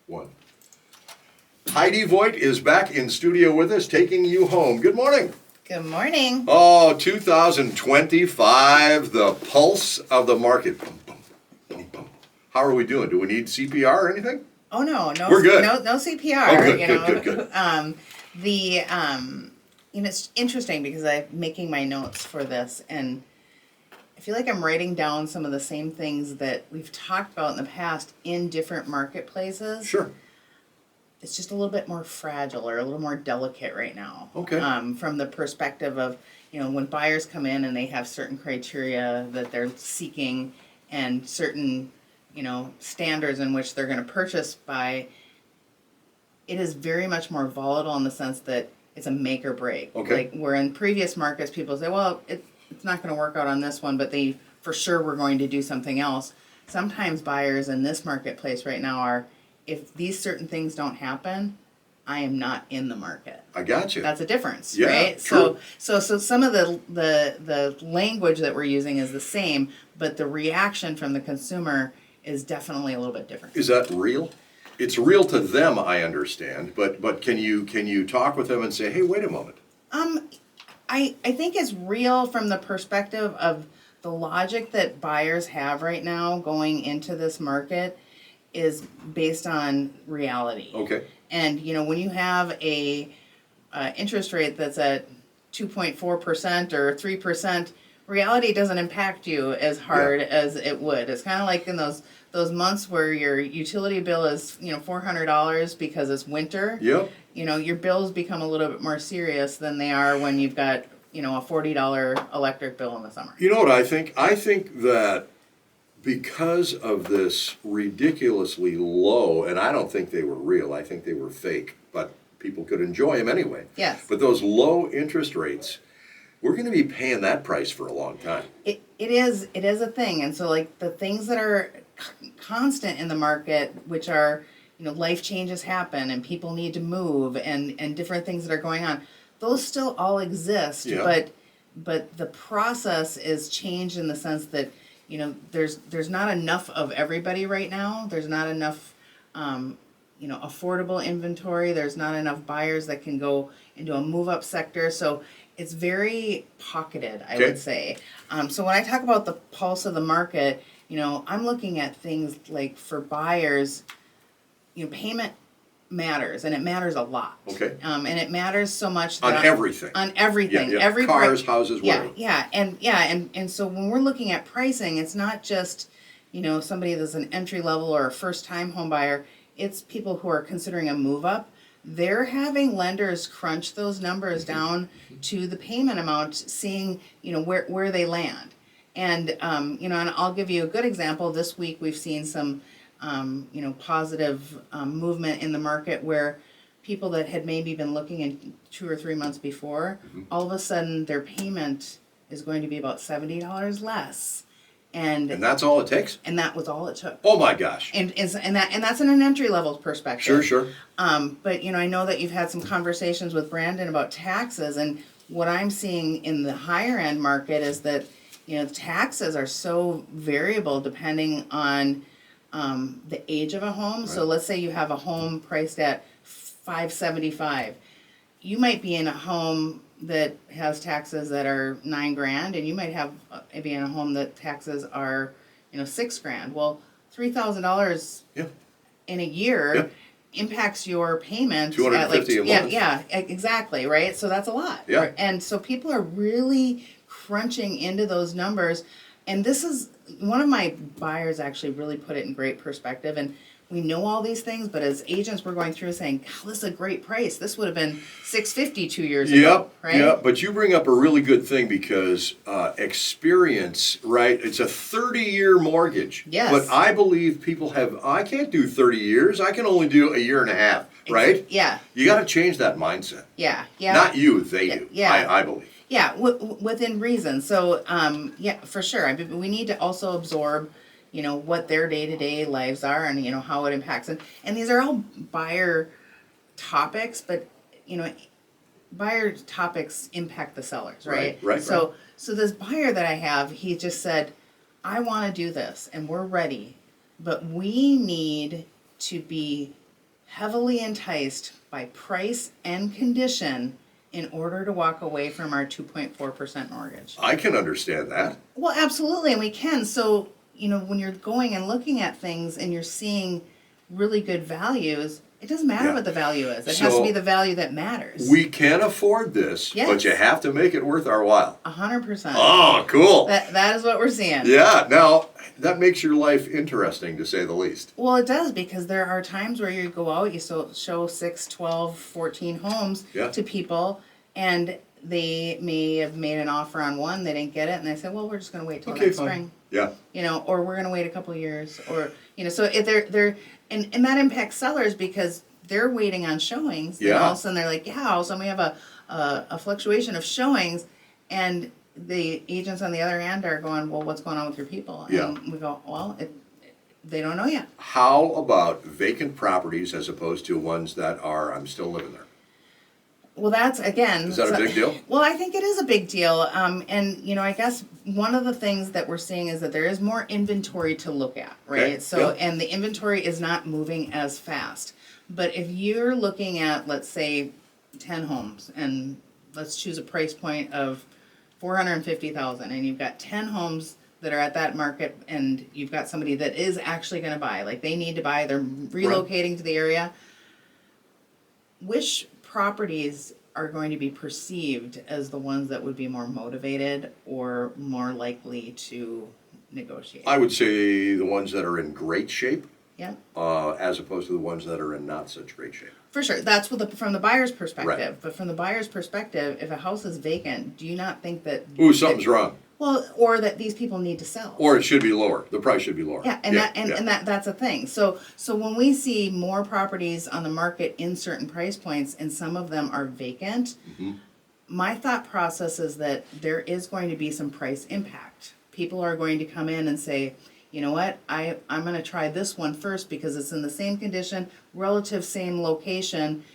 One. Heidi Voigt is back in studio with us, taking you home. Good morning. Good morning. Oh, 2025, the pulse of the market. Boom, boom, boom, boom. How are we doing? Do we need CPR or anything? Oh no, We're good. No CPR. Oh, good, good. It's interesting because I'm making my notes for this, and I feel like I'm writing down some of the same things that we've talked about in the past in different marketplaces. Sure. It's just a little bit more fragile or a little more delicate right now. Okay. From the perspective of, when buyers come in and they have certain criteria that they're seeking and certain, standards in which they're going to purchase by, it is very much more volatile in the sense that it's a make or break. Okay. Like where in previous markets, people say, well, it's not going to work out on this one, but they for sure we're going to do something else. Sometimes buyers in this marketplace right now are, if these certain things don't happen, I am not in the market. I got you. That's a difference, Yeah, right? true. So some of the language that we're using is the same, but the reaction from the consumer is definitely a little bit different. Is that real? It's real to them, I understand, but can you talk with them and say, hey, wait a moment? I think it's real from the perspective of the logic that buyers have right now going into this market is based on reality. Okay. And when you have a interest rate that's at 2.4% or 3%, reality doesn't impact you as hard as it would. It's kind of like in those months where your utility bill is $400 because it's winter. Yep. Your bills become a little bit more serious than they are when you've got a $40 electric bill in the summer. You know what I think? I think that because of this ridiculously low, and I don't think they were real, I think they were fake, but people could enjoy them anyway. Yes. But those low interest rates, we're going to be paying that price for a long time. It is a thing. And so like the things that are constant in the market, which are, life changes happen and people need to move and different things that are going on, those still all exist. Yeah. But the process is changed in the sense that, there's not enough of everybody right now. There's not enough, affordable inventory. There's not enough buyers that can go into a move-up sector. So it's very pocketed, I would say. So when I talk about the pulse of the market, I'm looking at things like for buyers, payment matters, and it matters a lot. Okay. And it matters so much that On everything. On everything. Yeah. Every cars, houses, whatever. And so when we're looking at pricing, it's not just, somebody that's an entry level or a first time home buyer. It's people who are considering a move up. They're having lenders crunch those numbers down to the payment amount, seeing, where they land. And, and I'll give you a good example. This week we've seen some positive movement in the market where people that had maybe been looking in 2 or 3 months before, all of a sudden their payment is going to be about $70 less. And that's all it takes? And that was all it took. Oh my gosh. And that's in an entry level perspective. Sure. But I know that you've had some conversations with Brandon about taxes, and what I'm seeing in the higher end market is that taxes are so variable depending on the age of a home. Right. So let's say you have a home priced at $575. You might be in a home that has taxes that are $9,000, and you might have be in a home that taxes are $6,000. Well, $3,000 in a year impacts your payment $250 at like a month. Yeah, exactly, right? So that's a lot. Yeah. And so people are really crunching into those numbers. And this is one of my buyers actually really put it in great perspective. And we know all these things, but as agents, we're going through saying, "Oh, this is a great price. This would have been $650 2 years ago." Right? Yeah, but you bring up a really good thing because experience, right? It's a 30-year mortgage. Yes. But I believe people I can't do 30 years. I can only do a year and a half, right? Yeah. You got to change that mindset. Yeah. Not you, they do. Yeah. I believe. Yeah, within reason. So, for sure. I mean, we need to also absorb, what their day-to-day lives are and, how it impacts. And these are all buyer topics, but, buyer topics impact the sellers, right? Right. So this buyer that I have, he just said, I want to do this and we're ready, but we need to be heavily enticed by price and condition in order to walk away from our 2.4% mortgage. I can understand that. Well, absolutely, and we can. So, when you're going and looking at things and you're seeing really good values, it doesn't matter Yeah. what the value is. It has to So, be the value that matters. We can afford this, Yes. but you have to make it worth our while. 100%. Oh, cool. That is what we're seeing. Yeah, now that makes your life interesting to say the least. Well, it does, because there are times where you go out, you show 6, 12, 14 homes Yeah. to people, and they may have made an offer on one, they didn't get it, and they say, well, we're just going to wait till Okay, next fine. spring. Yeah. Or we're going to wait a couple of years, or so if they're and that impacts sellers because they're waiting on showings. Yeah. And all of a sudden they're like, yeah, all of a sudden we have a fluctuation of showings, and the agents on the other end are going, well, what's going on with your people? Yeah. And we go, well, they don't know yet. How about vacant properties as opposed to ones that are, I'm still living there? Well, that's, again... Is that a big deal? Well, I think it is a big deal. And, I guess one of the things that we're seeing is that there is more inventory to look at, right? Okay, So, yeah. and the inventory is not moving as fast. But if you're looking at, let's say, 10 homes, and let's choose a price point of $450,000, and you've got 10 homes that are at that market, and you've got somebody that is actually going to buy, like they need to buy, they're relocating to the area, which properties are going to be perceived as the ones that would be more motivated or more likely to negotiate? I would say the ones that are in great shape, Yeah, as opposed to the ones that are in not such great shape. for sure. That's what from the buyer's perspective. Right. But from the buyer's perspective, if a house is vacant, do you not think that... Ooh, something's wrong. Well, or that these people need to sell. Or it should be lower. The price should be lower. Yeah, and that's a thing. So when we see more properties on the market in certain price points, and some of them are vacant, Mm-hmm. my thought process is that there is going to be some price impact. People are going to come in and say, you know what, I'm going to try this one first because it's in the same condition, relative same location,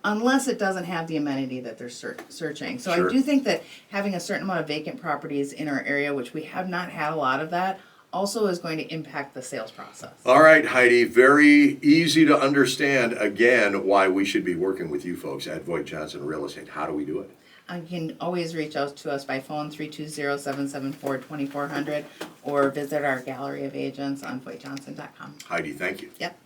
unless it doesn't have the amenity that they're searching. So Sure. I do think that having a certain amount of vacant properties in our area, which we have not had a lot of that, also is going to impact the sales process. All right, Heidi, very easy to understand, again, why we should be working with you folks at VoigtJohnson Real Estate. How do we do it? You can always reach out to us by phone, 320-774-2400, or visit our gallery of agents on VoigtJohnson.com. Heidi, thank you. Yep.